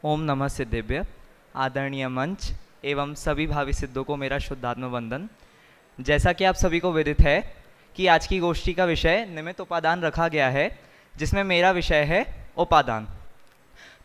ओम नमः सिद्धेभ्य। आदरणीय मंच एवं सभी भावी सिद्धों को मेरा शुद्धात्म वंदन। जैसा कि आप सभी को विदित है कि आज की गोष्ठी का विषय निमित्त उपादान रखा गया है, जिसमें मेरा विषय है उपादान।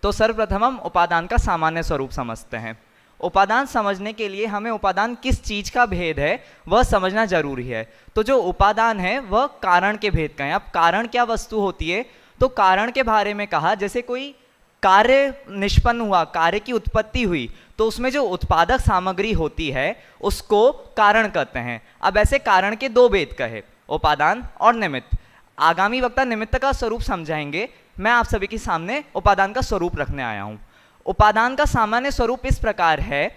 तो सर्वप्रथम हम उपादान का सामान्य स्वरूप समझते हैं। उपादान समझने के लिए हमें उपादान किस चीज का भेद है वह समझना जरूरी है। तो जो उपादान है वह कारण के भेद का है। अब कारण क्या वस्तु होती है, तो कारण के बारे में कहा, जैसे कोई कार्य निष्पन्न हुआ, कार्य की उत्पत्ति हुई, तो उसमें जो उत्पादक सामग्री होती है उसको कारण कहते हैं। अब ऐसे कारण के दो भेद कहे, उपादान और निमित्त। आगामी वक्ता निमित्त का स्वरूप समझाएंगे, मैं आप सभी के सामने उपादान का स्वरूप रखने आया हूं। उपादान का सामान्य स्वरूप इस प्रकार है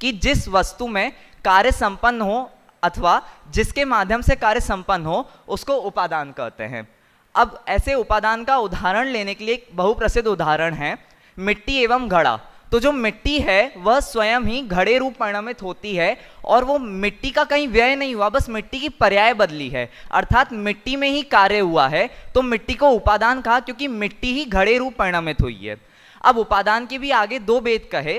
कि जिस वस्तु में कार्य संपन्न हो अथवा जिसके माध्यम से कार्य संपन्न हो उसको उपादान कहते हैं। अब ऐसे उपादान का उदाहरण लेने के लिए एक बहुप्रसिद्ध उदाहरण है मिट्टी एवं घड़ा। तो जो मिट्टी है वह स्वयं ही घड़े रूप परिणमित होती है और वो मिट्टी का कहीं व्यय नहीं हुआ, बस मिट्टी की पर्याय बदली है, अर्थात मिट्टी में ही कार्य हुआ है, तो मिट्टी को उपादान कहा क्योंकि मिट्टी ही घड़े रूप परिणमित हुई है। अब उपादान के भी आगे दो भेद कहे,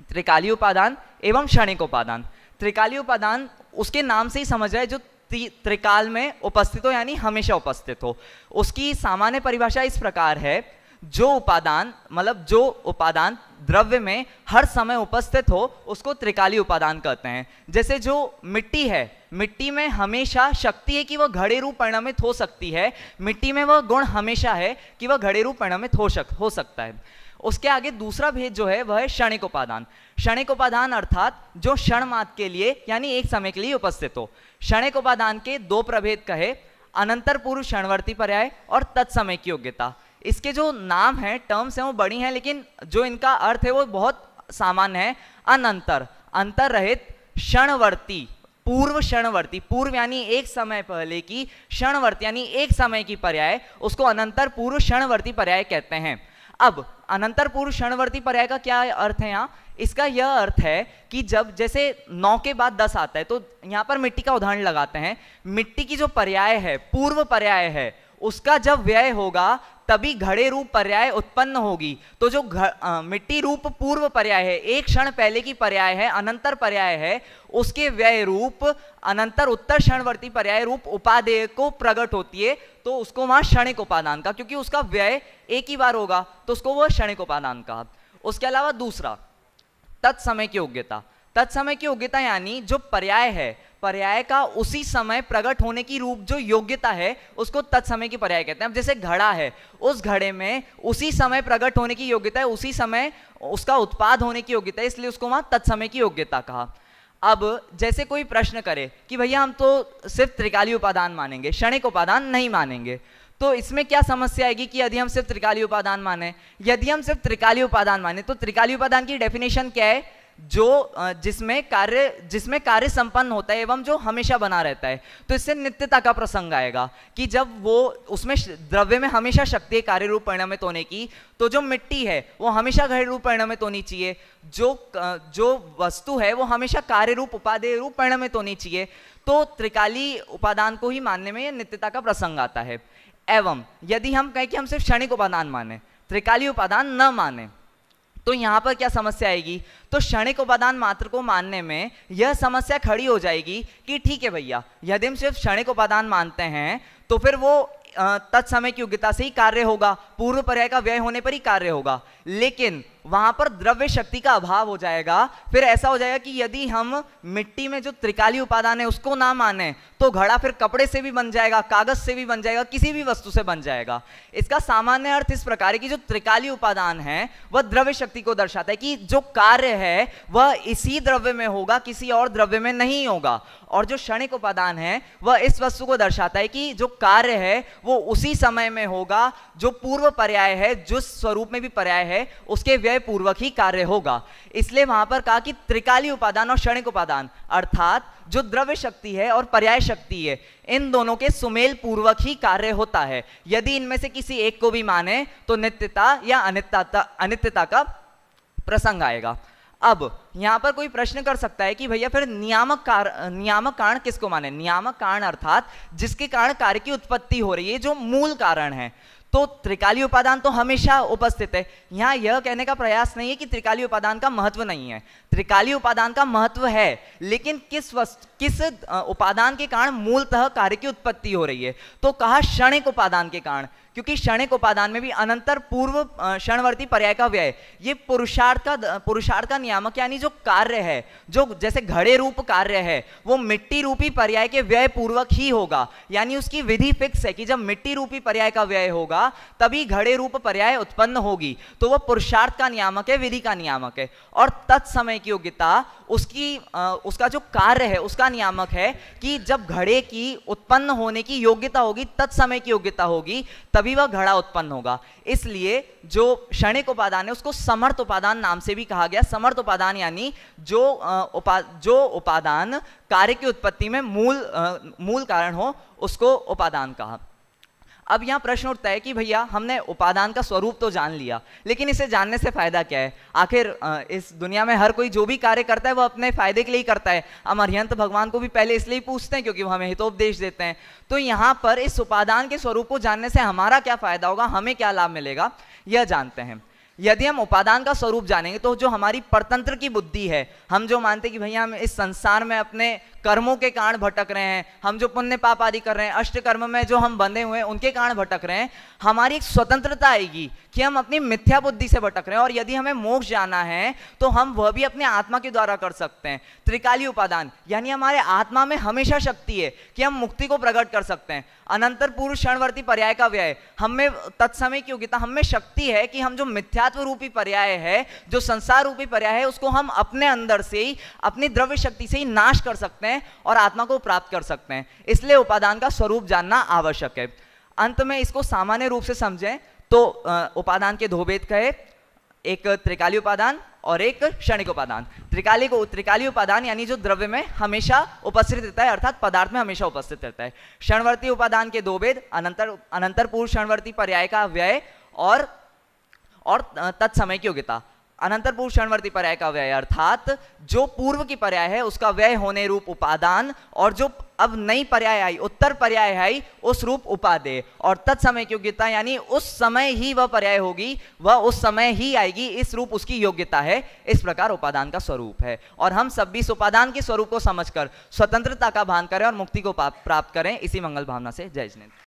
त्रिकालीय उपादान एवं क्षणिक उपादान। त्रिकालीय उपादान उसके नाम से ही समझ रहा है, जो त्रिकाल में उपस्थित हो यानी हमेशा उपस्थित हो। उसकी सामान्य परिभाषा इस प्रकार है, जो उपादान द्रव्य में हर समय उपस्थित हो उसको त्रिकालीय उपादान कहते हैं। जैसे जो मिट्टी है, मिट्टी में हमेशा शक्ति है कि वह घड़े रूप परिणमित हो सकती है, मिट्टी में वह गुण हमेशा है कि वह घड़े रूप परिणमित हो सकता है। उसके आगे दूसरा भेद जो है वह है क्षणिक उपादान। क्षणिक उपादान अर्थात जो क्षण मात्र के लिए यानी एक समय के लिए उपस्थित हो। क्षणिक उपादान के दो प्रभेद कहे, अनंतर पूर्व क्षणवर्ती पर्याय और तत्समय की योग्यता। इसके जो नाम है, टर्म्स हैं, वो बड़ी हैं, लेकिन जो इनका अर्थ है वो बहुत सामान्य है। अनंतर, अंतर रहित, क्षणवर्ती, पूर्व क्षणवर्ती, पूर्व यानी एक समय पहले की, क्षणवर्ती यानी एक समय की पर्याय, उसको अनंतर पूर्व क्षणवर्ती पर्याय कहते हैं। अब अनंतर पूर्व क्षणवर्ती पर्याय का क्या अर्थ है यहाँ? इसका यह अर्थ है कि जब जैसे 9 के बाद 10 आता है, तो यहाँ पर मिट्टी का उदाहरण लगाते हैं। मिट्टी की जो पर्याय है, पूर्व पर्याय है, उसका जब व्यय होगा तभी घड़े रूप पर्याय उत्पन्न होगी। तो जो मिट्टी रूप पूर्व पर्याय है, एक क्षण पहले की पर्याय है, अनंतर पर्याय है, उसके व्यय रूप अनंतर उत्तर क्षणवर्ती पर्याय रूप उपादेय को प्रकट होती है, तो उसको वहां क्षणिक उपादान का, क्योंकि उसका व्यय एक ही बार होगा तो उसको वह क्षणिक उपादान कहा। उसके अलावा दूसरा तत्समय की योग्यता। तत्समय की योग्यता यानी जो पर्याय है, पर्याय का उसी समय प्रकट होने की रूप जो योग्यता है उसको तत्समय की पर्याय कहते हैं। अब जैसे घड़ा है, उस घड़े में उसी समय प्रकट होने की योग्यता है, उसी समय उसका उत्पाद होने की योग्यता है, इसलिए उसको वहां तत्समय की योग्यता कहा। अब जैसे कोई प्रश्न करे कि भैया हम तो सिर्फ त्रिकालीय उपादान मानेंगे, क्षणिक उपादान नहीं मानेंगे, तो इसमें क्या समस्या आएगी कि यदि हम सिर्फ त्रिकालीय उपादान माने? यदि हम सिर्फ त्रिकालीय उपादान माने तो त्रिकालीय उपादान की डेफिनेशन क्या है? जो जिसमें कार्य संपन्न होता है एवं जो हमेशा बना रहता है। तो इससे नित्यता का प्रसंग आएगा कि जब वो उसमें द्रव्य में हमेशा शक्ति है कार्य रूप परिणमित होने की, तो जो मिट्टी है वो हमेशा घड़े रूप परिणमित होनी चाहिए, जो वस्तु है वो हमेशा कार्य रूप उपादेय रूप परिणमित होनी चाहिए। तो त्रिकालीय उपादान को ही मानने में नित्यता का प्रसंग आता है। एवं यदि हम कहें कि हम सिर्फ क्षणिक उपादान माने, त्रिकालीय उपादान न माने, तो यहां पर क्या समस्या आएगी? तो क्षणिक उपादान मात्र को मानने में यह समस्या खड़ी हो जाएगी कि ठीक है भैया, यदि हम सिर्फ क्षणिक उपादान मानते हैं तो फिर वो तत्समय की योग्यता से ही कार्य होगा, पूर्व पर्याय का व्यय होने पर ही कार्य होगा, लेकिन वहां पर द्रव्य शक्ति का अभाव हो जाएगा। फिर ऐसा हो जाएगा कि यदि हम मिट्टी में जो त्रिकालीय उपादान है उसको ना माने तो घड़ा फिर कपड़े से भी बन जाएगा, कागज से भी बन जाएगा, किसी भी वस्तु से बन जाएगा। इसका सामान्य अर्थ इस प्रकार है कि जो त्रिकालीय उपादान है वह द्रव्य शक्ति को दर्शाता है कि जो कार्य है वह इसी द्रव्य में होगा, किसी और द्रव्य में नहीं होगा। और जो क्षणिक उपादान है वह इस वस्तु को दर्शाता है कि जो कार्य है वो उसी समय में होगा, जो पूर्व पर्याय है, जो स्वरूप में भी पर्याय है, उसके व्यय पूर्वक ही कार्य होगा। इसलिए वहां पर कहा कि त्रिकालीय उपादान और क्षणिक उपादान अर्थात जो द्रव्य शक्ति है और पर्याय शक्ति है, इन दोनों के सुमेल पूर्वक ही कार्य होता है। यदि इनमें से किसी एक को भी माने तो नित्यता या अनित्यता का प्रसंग आएगा। अब यहां पर कोई प्रश्न कर सकता है कि भैया फिर नियामक कारण किसको माने? नियामक कारण अर्थात जिसके कारण कार्य की उत्पत्ति हो रही है, जो मूल कारण है। तो त्रिकालीय उपादान तो हमेशा उपस्थित है। यहाँ यह कहने का प्रयास नहीं है कि त्रिकालीय उपादान का महत्व नहीं है, त्रिकालीय उपादान का महत्व है, लेकिन किस उपादान के कारण मूलतः कार्य की उत्पत्ति हो रही है। तो कहा क्षणिक उपादान के कारण, क्योंकि क्षणिक उपादान में भी अनंतर पूर्व क्षणवर्ती पर्याय का व्यय, ये पुरुषार्थ का नियामक यानी जो कार्य है, जो जैसे घड़े रूप कार्य है, वो मिट्टी रूपी पर्याय के व्यय पूर्वक ही होगा। यानी उसकी विधि फिक्स है कि जब मिट्टी रूपी पर्याय का व्यय होगा तभी घड़े रूप पर्याय उत्पन्न होगी। तो वह पुरुषार्थ का नियामक है, विधि का नियामक है। और तत्समय की योग्यता उसका जो कार्य है उसका नियामक है कि जब घड़े की उत्पन्न होने की योग्यता होगी, तत्समय की योग्यता होगी, तभी वह घड़ा उत्पन्न होगा। इसलिए जो क्षणिक उपादान है उसको समर्थ उपादान नाम से भी कहा गया। समर्थ उपादान यानी जो उपादान कार्य की उत्पत्ति में मूल कारण हो, उसको उपादान कहा। अब यहाँ प्रश्न उठता है कि भैया हमने उपादान का स्वरूप तो जान लिया, लेकिन इसे जानने से फायदा क्या है? आखिर इस दुनिया में हर कोई जो भी कार्य करता है वो अपने फायदे के लिए ही करता है। अमरयंत भगवान को भी पहले इसलिए पूछते हैं क्योंकि वो हमें हितोपदेश देते हैं। तो यहाँ पर इस उपादान के स्वरूप को जानने से हमारा क्या फायदा होगा, हमें क्या लाभ मिलेगा, यह जानते हैं। यदि हम उपादान का स्वरूप जानेंगे तो जो हमारी परतंत्र की बुद्धि है, हम जो मानते हैं कि भैया हम इस संसार में अपने कर्मों के कारण भटक रहे हैं, हम जो पुण्य पाप आदि कर रहे हैं, अष्ट कर्म में जो हम बंधे हुए हैं उनके कारण भटक रहे हैं, हमारी एक स्वतंत्रता आएगी कि हम अपनी मिथ्या बुद्धि से भटक रहे हैं। और यदि हमें मोक्ष जाना है तो हम वह भी अपने आत्मा के द्वारा कर सकते हैं। त्रिकालीय उपादान यानी हमारे आत्मा में हमेशा शक्ति है कि हम मुक्ति को प्रकट कर सकते हैं। अनंतर पूर्व क्षणवर्ती पर्याय का व्यय, हमें तत्समय की योग्यता, हमें शक्ति है कि हम जो मिथ्यात्व रूपी पर्याय है, जो संसार रूपी पर्याय है, उसको हम अपने अंदर से ही, अपनी द्रव्य शक्ति से ही नाश कर सकते हैं और आत्मा को प्राप्त कर सकते हैं। इसलिए उपादान का स्वरूप जानना आवश्यक है। अंत में इसको सामान्य रूप से समझें तो उपादान के दो भेद कहे, एक त्रिकालीय उपादान और एक क्षणिक उपादान। त्रिकालीय उपादान यानी जो द्रव्य में हमेशा उपस्थित रहता है, अर्थात पदार्थ में हमेशा उपस्थित रहता है। क्षणवर्ती उपादान के दो भेद, अनंतर पूर्व क्षणवर्ती पर्याय का व्यय और तत्समय की योग्यता। अनंतर पूर्व क्षणवर्ती पर्याय का व्यय अर्थात जो पूर्व की पर्याय है उसका व्यय होने रूप उपादान, और जो अब नई पर्याय आई, उत्तर पर्याय आई, उस रूप उपादेय। और तत्समय की योग्यता यानी उस समय ही वह पर्याय होगी, वह उस समय ही आएगी, इस रूप उसकी योग्यता है। इस प्रकार उपादान का स्वरूप है। और हम सब भी इस उपादान के स्वरूप को समझकर स्वतंत्रता का भान करें और मुक्ति को प्राप्त करें। इसी मंगल भावना से जय जिनेन्द्र।